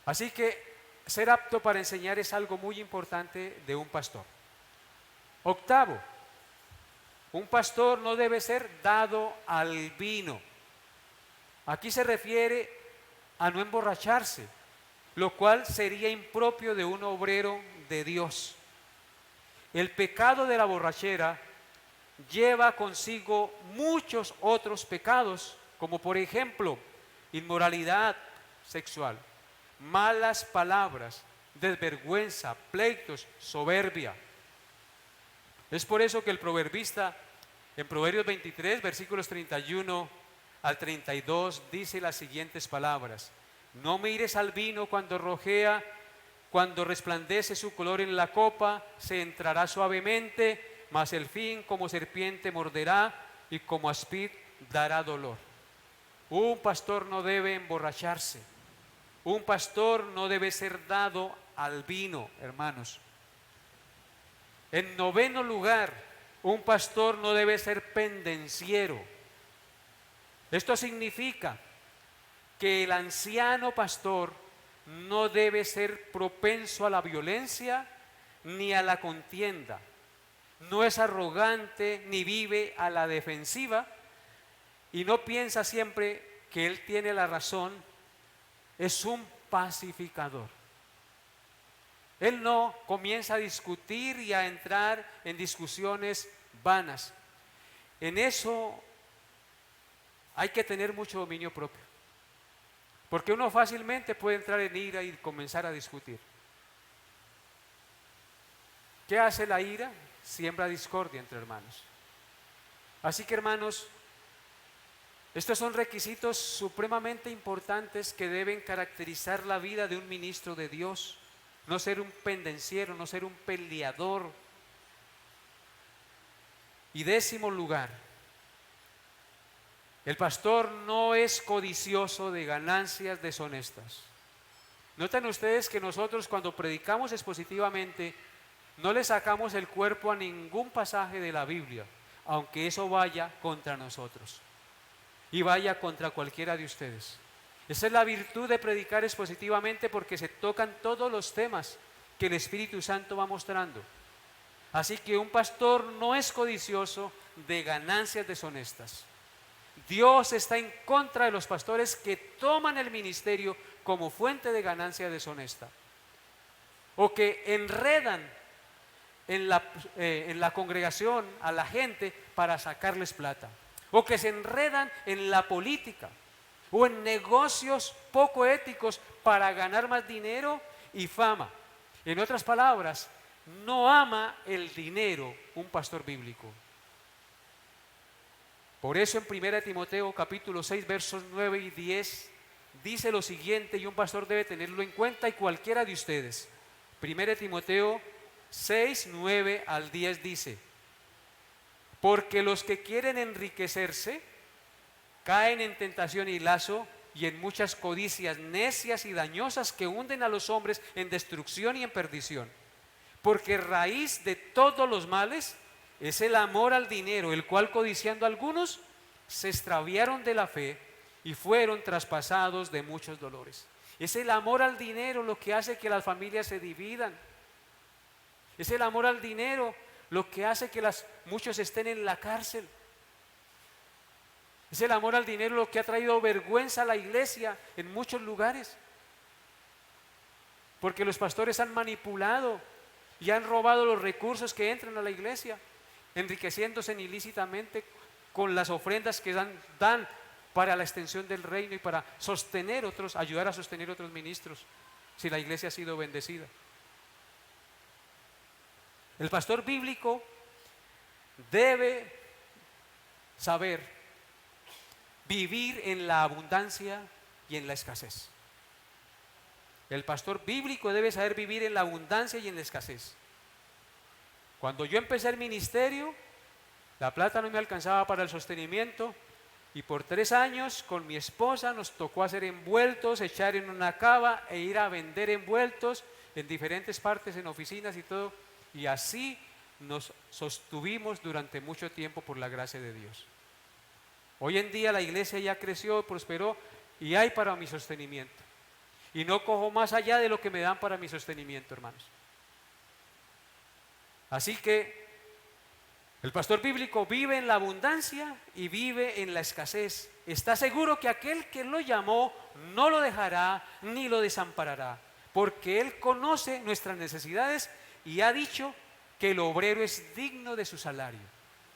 Así que ser apto para enseñar es algo muy importante de un pastor. Octavo, un pastor no debe ser dado al vino. Aquí se refiere a no emborracharse, lo cual sería impropio de un obrero de Dios. El pecado de la borrachera lleva consigo muchos otros pecados, como por ejemplo, inmoralidad sexual, malas palabras, desvergüenza, pleitos, soberbia. Es por eso que el proverbista en Proverbios 23, versículos 31 al 32, dice las siguientes palabras: no mires al vino cuando rojea, cuando resplandece su color en la copa, se entrará suavemente, mas el fin como serpiente morderá y como aspid dará dolor. Un pastor no debe emborracharse. Un pastor no debe ser dado al vino, hermanos. En noveno lugar, un pastor no debe ser pendenciero. Esto significa que el anciano pastor no debe ser propenso a la violencia ni a la contienda. No es arrogante ni vive a la defensiva y no piensa siempre que él tiene la razón. Es un pacificador. Él no comienza a discutir y a entrar en discusiones vanas. En eso hay que tener mucho dominio propio, porque uno fácilmente puede entrar en ira y comenzar a discutir. ¿Qué hace la ira? Siembra discordia entre hermanos. Así que, hermanos, estos son requisitos supremamente importantes que deben caracterizar la vida de un ministro de Dios. No ser un pendenciero, no ser un peleador. Y décimo lugar, el pastor no es codicioso de ganancias deshonestas. Noten ustedes que nosotros cuando predicamos expositivamente no le sacamos el cuerpo a ningún pasaje de la Biblia, aunque eso vaya contra nosotros y vaya contra cualquiera de ustedes. Esa es la virtud de predicar expositivamente, porque se tocan todos los temas que el Espíritu Santo va mostrando. Así que un pastor no es codicioso de ganancias deshonestas. Dios está en contra de los pastores que toman el ministerio como fuente de ganancia deshonesta, o que enredan en la congregación a la gente para sacarles plata, o que se enredan en la política o en negocios poco éticos para ganar más dinero y fama. En otras palabras, no ama el dinero un pastor bíblico. Por eso en 1 Timoteo capítulo 6 versos 9 y 10 dice lo siguiente, y un pastor debe tenerlo en cuenta, y cualquiera de ustedes. 1 Timoteo 6, 9 al 10 dice: porque los que quieren enriquecerse caen en tentación y lazo y en muchas codicias necias y dañosas que hunden a los hombres en destrucción y en perdición. Porque raíz de todos los males es el amor al dinero, el cual codiciando algunos se extraviaron de la fe y fueron traspasados de muchos dolores. Es el amor al dinero lo que hace que las familias se dividan. Es el amor al dinero lo que hace que muchos estén en la cárcel. Es el amor al dinero lo que ha traído vergüenza a la iglesia en muchos lugares. Porque los pastores han manipulado y han robado los recursos que entran a la iglesia, enriqueciéndose ilícitamente con las ofrendas que dan para la extensión del reino y para sostener otros, ayudar a sostener otros ministros, si la iglesia ha sido bendecida. El pastor bíblico debe saber vivir en la abundancia y en la escasez. El pastor bíblico debe saber vivir en la abundancia y en la escasez. Cuando yo empecé el ministerio, la plata no me alcanzaba para el sostenimiento y por 3 años con mi esposa nos tocó hacer envueltos, echar en una cava e ir a vender envueltos en diferentes partes, en oficinas y todo. Y así nos sostuvimos durante mucho tiempo por la gracia de Dios. Hoy en día la iglesia ya creció, prosperó y hay para mi sostenimiento. Y no cojo más allá de lo que me dan para mi sostenimiento, hermanos. Así que el pastor bíblico vive en la abundancia y vive en la escasez. Está seguro que aquel que lo llamó no lo dejará ni lo desamparará, porque Él conoce nuestras necesidades y ha dicho que el obrero es digno de su salario.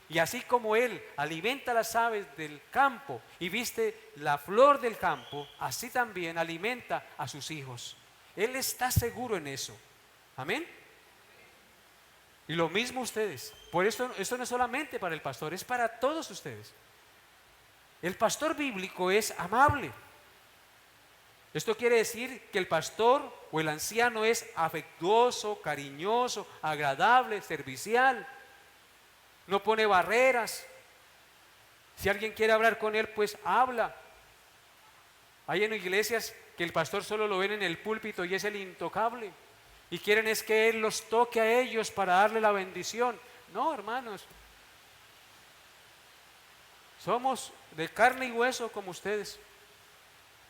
Y así como Él alimenta las aves del campo y viste la flor del campo, así también alimenta a sus hijos. Él está seguro en eso. Amén. Y lo mismo ustedes. Por esto no es solamente para el pastor, es para todos ustedes. El pastor bíblico es amable. Esto quiere decir que el pastor o el anciano es afectuoso, cariñoso, agradable, servicial. No pone barreras. Si alguien quiere hablar con él, pues habla. Hay en iglesias que el pastor solo lo ven en el púlpito y es el intocable. Y quieren es que Él los toque a ellos para darle la bendición. No, hermanos. Somos de carne y hueso como ustedes.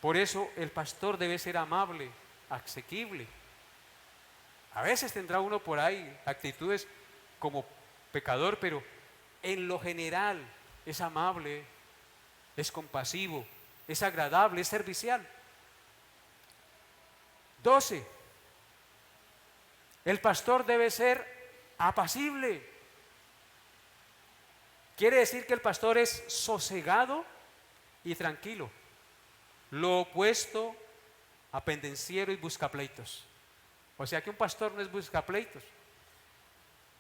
Por eso el pastor debe ser amable, asequible. A veces tendrá uno por ahí actitudes como pecador, pero en lo general es amable, es compasivo, es agradable, es servicial. 12. El pastor debe ser apacible. Quiere decir que el pastor es sosegado y tranquilo. Lo opuesto a pendenciero y buscapleitos. O sea que un pastor no es buscapleitos.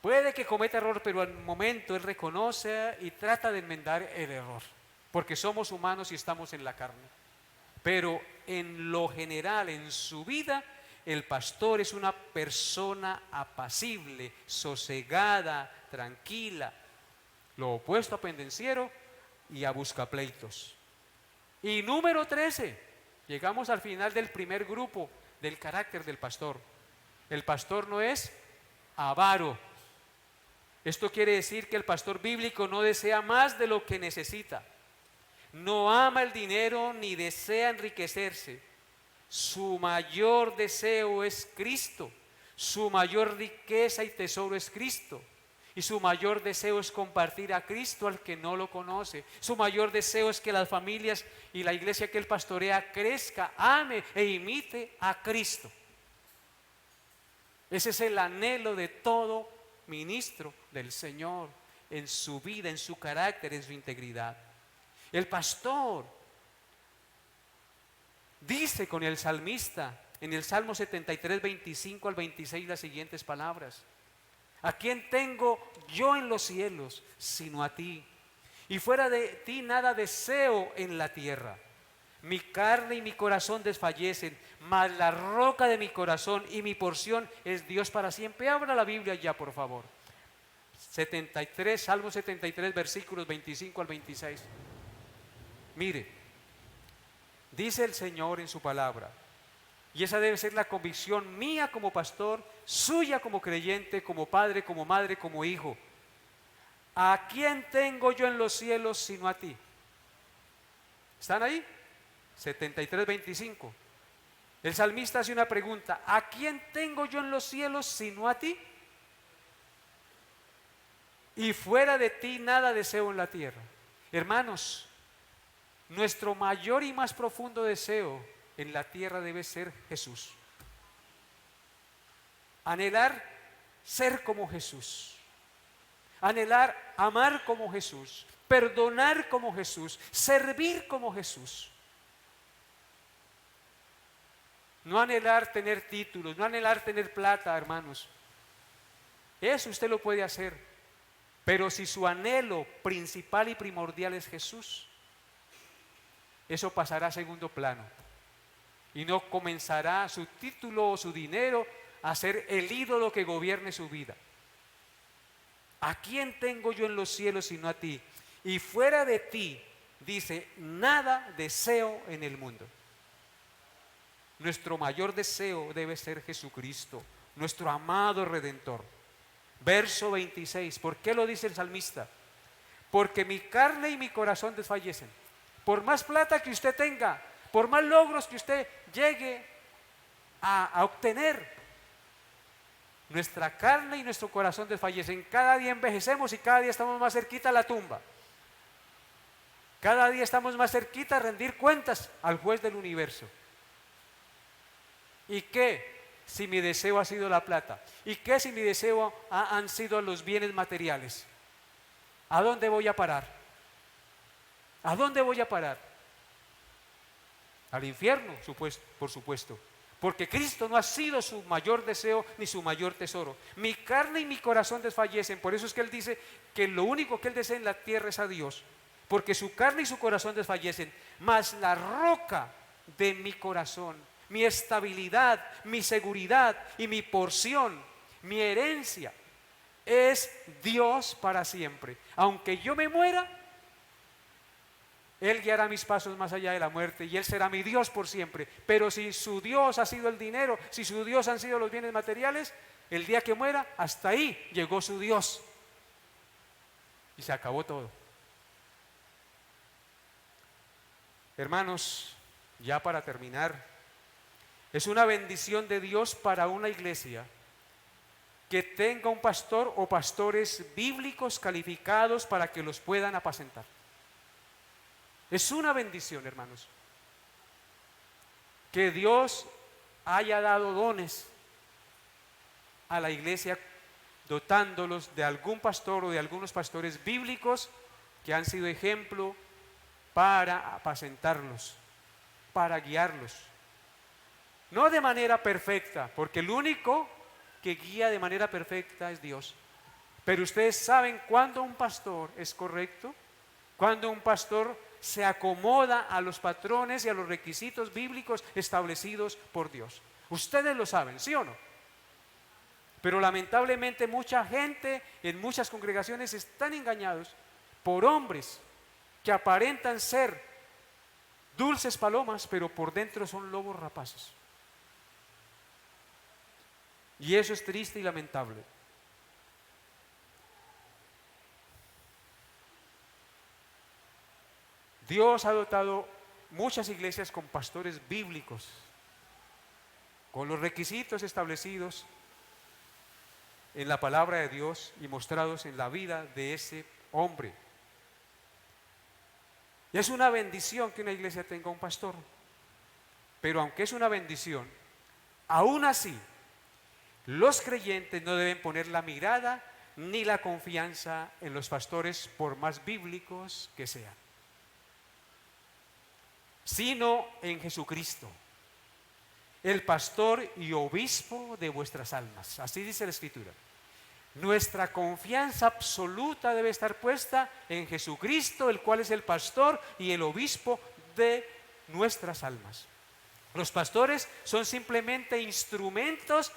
Puede que cometa error, pero al momento él reconoce y trata de enmendar el error. Porque somos humanos y estamos en la carne. Pero en lo general, en su vida, el pastor es una persona apacible, sosegada, tranquila, lo opuesto a pendenciero y a buscapleitos. Y número 13, llegamos al final del primer grupo del carácter del pastor. El pastor no es avaro. Esto quiere decir que el pastor bíblico no desea más de lo que necesita. No ama el dinero ni desea enriquecerse. Su mayor deseo es Cristo, su mayor riqueza y tesoro es Cristo, y su mayor deseo es compartir a Cristo al que no lo conoce. Su mayor deseo es que las familias y la iglesia que él pastorea crezca, ame e imite a Cristo. Ese es el anhelo de todo ministro del Señor en su vida, en su carácter, en su integridad. El pastor dice con el salmista en el Salmo 73, 25 al 26 las siguientes palabras: ¿a quién tengo yo en los cielos sino a ti? Y fuera de ti nada deseo en la tierra. Mi carne y mi corazón desfallecen, mas la roca de mi corazón y mi porción es Dios para siempre. Abra la Biblia ya, por favor. 73, Salmo 73, versículos 25 al 26. Mire, dice el Señor en su palabra, y esa debe ser la convicción mía como pastor, suya como creyente, como padre, como madre, como hijo. ¿A quién tengo yo en los cielos sino a ti? ¿Están ahí? 73, 25. El salmista hace una pregunta: ¿a quién tengo yo en los cielos sino a ti? Y fuera de ti nada deseo en la tierra. Hermanos, nuestro mayor y más profundo deseo en la tierra debe ser Jesús. Anhelar ser como Jesús. Anhelar amar como Jesús. Perdonar como Jesús. Servir como Jesús. No anhelar tener títulos, no anhelar tener plata, hermanos. Eso usted lo puede hacer. Pero si su anhelo principal y primordial es Jesús, eso pasará a segundo plano. y no comenzará su título o su dinero a ser el ídolo que gobierne su vida. ¿A quién tengo yo en los cielos sino a ti? Y fuera de ti, dice, nada deseo en el mundo. Nuestro mayor deseo debe ser Jesucristo, nuestro amado Redentor. Verso 26, ¿por qué lo dice el salmista? Porque mi carne y mi corazón desfallecen. Por más plata que usted tenga, por más logros que usted llegue a obtener, nuestra carne y nuestro corazón desfallecen. Cada día envejecemos y cada día estamos más cerquita a la tumba. Cada día estamos más cerquita a rendir cuentas al juez del universo. ¿Y qué si mi deseo ha sido la plata? ¿Y qué si mi deseo han sido los bienes materiales? ¿A dónde voy a parar? ¿A dónde voy a parar? Al infierno, por supuesto. Porque Cristo no ha sido su mayor deseo ni su mayor tesoro. Mi carne y mi corazón desfallecen. Por eso es que Él dice que lo único que Él desea en la tierra es a Dios. Porque su carne y su corazón desfallecen. Mas la roca de mi corazón, mi estabilidad, mi seguridad y mi porción, mi herencia, es Dios para siempre. Aunque yo me muera, Él guiará mis pasos más allá de la muerte y Él será mi Dios por siempre. Pero si su Dios ha sido el dinero, si su Dios han sido los bienes materiales, el día que muera, hasta ahí llegó su Dios. Y se acabó todo. Hermanos, ya para terminar, es una bendición de Dios para una iglesia que tenga un pastor o pastores bíblicos calificados para que los puedan apacentar. Es una bendición, hermanos, que Dios haya dado dones a la iglesia dotándolos de algún pastor o de algunos pastores bíblicos que han sido ejemplo para apacentarlos, para guiarlos. No de manera perfecta, porque el único que guía de manera perfecta es Dios. Pero ustedes saben cuándo un pastor es correcto, cuándo un pastor se acomoda a los patrones y a los requisitos bíblicos establecidos por Dios. Ustedes lo saben, ¿sí o no? Pero lamentablemente mucha gente en muchas congregaciones están engañados por hombres que aparentan ser dulces palomas, pero por dentro son lobos rapaces. Y eso es triste y lamentable. Dios ha dotado muchas iglesias con pastores bíblicos, con los requisitos establecidos en la palabra de Dios y mostrados en la vida de ese hombre. Y es una bendición que una iglesia tenga un pastor, pero aunque es una bendición, aún así, los creyentes no deben poner la mirada ni la confianza en los pastores por más bíblicos que sean, sino en Jesucristo, el pastor y obispo de vuestras almas. Así dice la Escritura. Nuestra confianza absoluta debe estar puesta en Jesucristo, el cual es el pastor y el obispo de nuestras almas. Los pastores son simplemente instrumentos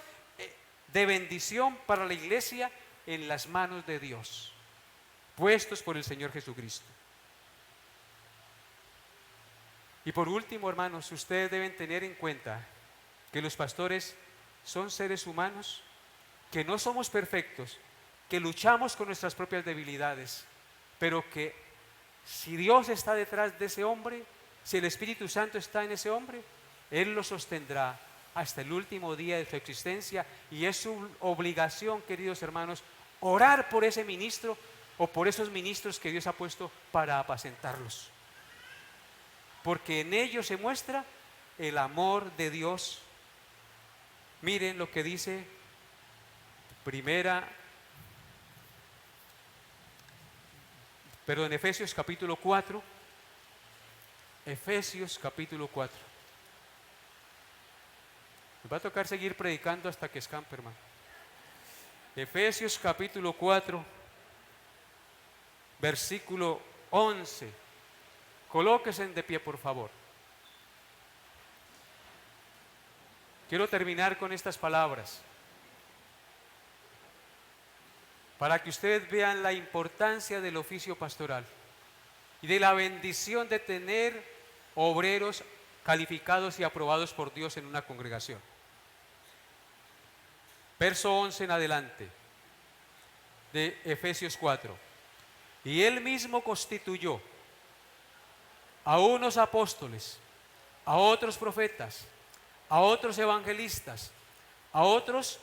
de bendición para la iglesia en las manos de Dios, puestos por el Señor Jesucristo. Y por último, hermanos, ustedes deben tener en cuenta que los pastores son seres humanos, que no somos perfectos, que luchamos con nuestras propias debilidades, pero que si Dios está detrás de ese hombre, si el Espíritu Santo está en ese hombre, Él lo sostendrá hasta el último día de su existencia. Y es su obligación, queridos hermanos, orar por ese ministro o por esos ministros que Dios ha puesto para apacentarlos, porque en ellos se muestra el amor de Dios. Miren lo que dice Efesios capítulo 4. Efesios capítulo 4. Me va a tocar seguir predicando hasta que escampe, hermano. Efesios capítulo 4, versículo 11. Colóquense de pie, por favor. Quiero terminar con estas palabras para que ustedes vean la importancia del oficio pastoral y de la bendición de tener obreros calificados y aprobados por Dios en una congregación. Verso 11 en adelante de Efesios 4. Y él mismo constituyó a unos apóstoles, a otros profetas, a otros evangelistas, a otros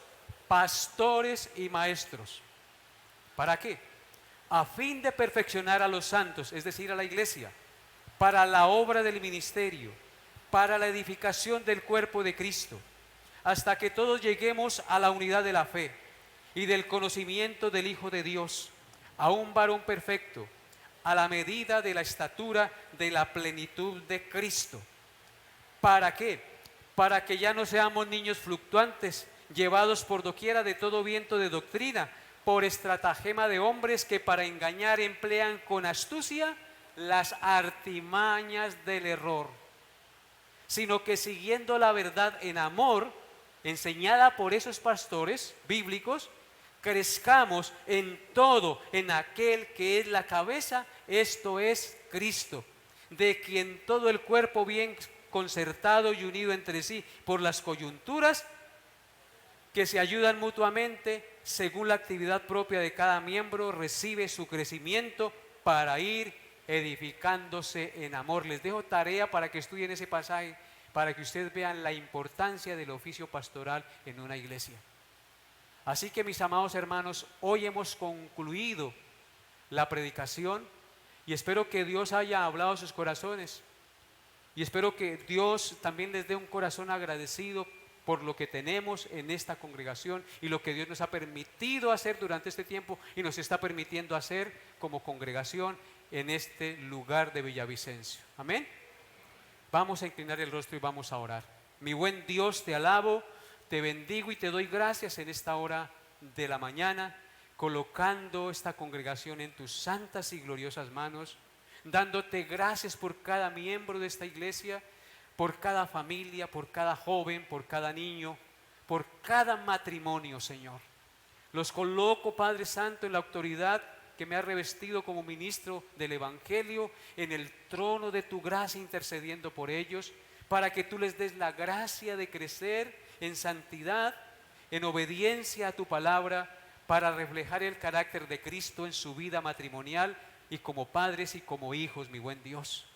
pastores y maestros. ¿Para qué? A fin de perfeccionar a los santos, es decir, a la iglesia, para la obra del ministerio, para la edificación del cuerpo de Cristo, hasta que todos lleguemos a la unidad de la fe y del conocimiento del Hijo de Dios, a un varón perfecto, a la medida de la estatura de la plenitud de Cristo. ¿Para qué? Para que ya no seamos niños fluctuantes, llevados por doquiera de todo viento de doctrina, por estratagema de hombres que para engañar emplean con astucia las artimañas del error, sino que siguiendo la verdad en amor, enseñada por esos pastores bíblicos, crezcamos en todo en aquel que es la cabeza, esto es Cristo, de quien todo el cuerpo bien concertado y unido entre sí por las coyunturas que se ayudan mutuamente según la actividad propia de cada miembro, recibe su crecimiento para ir edificándose en amor. Les dejo tarea para que estudien ese pasaje, para que ustedes vean la importancia del oficio pastoral en una iglesia. Así que, mis amados hermanos, hoy hemos concluido la predicación y espero que Dios haya hablado a sus corazones y espero que Dios también les dé un corazón agradecido por lo que tenemos en esta congregación y lo que Dios nos ha permitido hacer durante este tiempo y nos está permitiendo hacer como congregación en este lugar de Villavicencio. Amén. Vamos a inclinar el rostro y vamos a orar. Mi buen Dios, te alabo, te bendigo y te doy gracias en esta hora de la mañana, colocando esta congregación en tus santas y gloriosas manos, dándote gracias por cada miembro de esta iglesia, por cada familia, por cada joven, por cada niño, por cada matrimonio, Señor. Los coloco, Padre Santo, en la autoridad que me ha revestido como ministro del Evangelio, en el trono de tu gracia, intercediendo por ellos, para que tú les des la gracia de crecer en santidad, en obediencia a tu palabra, para reflejar el carácter de Cristo en su vida matrimonial y como padres y como hijos, mi buen Dios.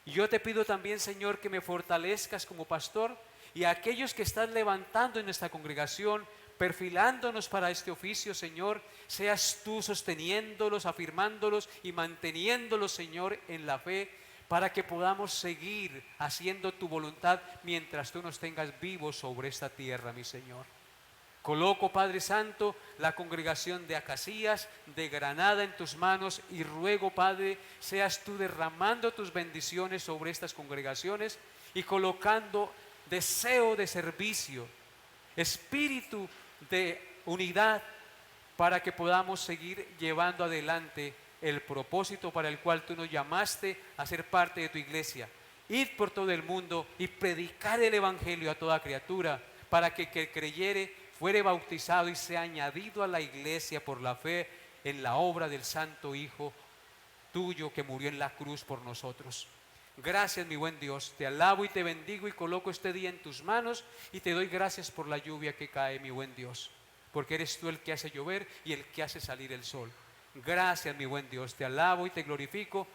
Y yo te pido también, Señor, que me fortalezcas como pastor y a aquellos que estás levantando en nuestra congregación, perfilándonos para este oficio, Señor, seas tú sosteniéndolos, afirmándolos y manteniéndolos, Señor, en la fe, para que podamos seguir haciendo tu voluntad mientras tú nos tengas vivos sobre esta tierra, mi Señor. Coloco, Padre Santo, la congregación de Acacías, de Granada en tus manos y ruego, Padre, seas tú derramando tus bendiciones sobre estas congregaciones y colocando deseo de servicio, espíritu de unidad para que podamos seguir llevando adelante el propósito para el cual tú nos llamaste a ser parte de tu iglesia. Id por todo el mundo y predicar el evangelio a toda criatura para que el que creyere fuere bautizado y sea añadido a la iglesia por la fe en la obra del Santo Hijo tuyo que murió en la cruz por nosotros. Gracias, mi buen Dios, te alabo y te bendigo y coloco este día en tus manos y te doy gracias por la lluvia que cae, mi buen Dios, porque eres tú el que hace llover y el que hace salir el sol. Gracias, mi buen Dios, te alabo y te glorifico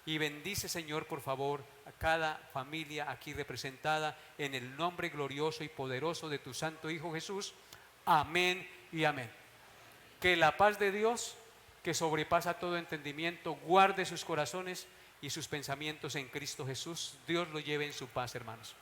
y bendice, Señor, por favor, a cada familia aquí representada en el nombre glorioso y poderoso de tu Santo Hijo Jesús. Amén y amén. Que la paz de Dios, que sobrepasa todo entendimiento, guarde sus corazones y sus pensamientos en Cristo Jesús. Dios lo lleve en su paz, hermanos.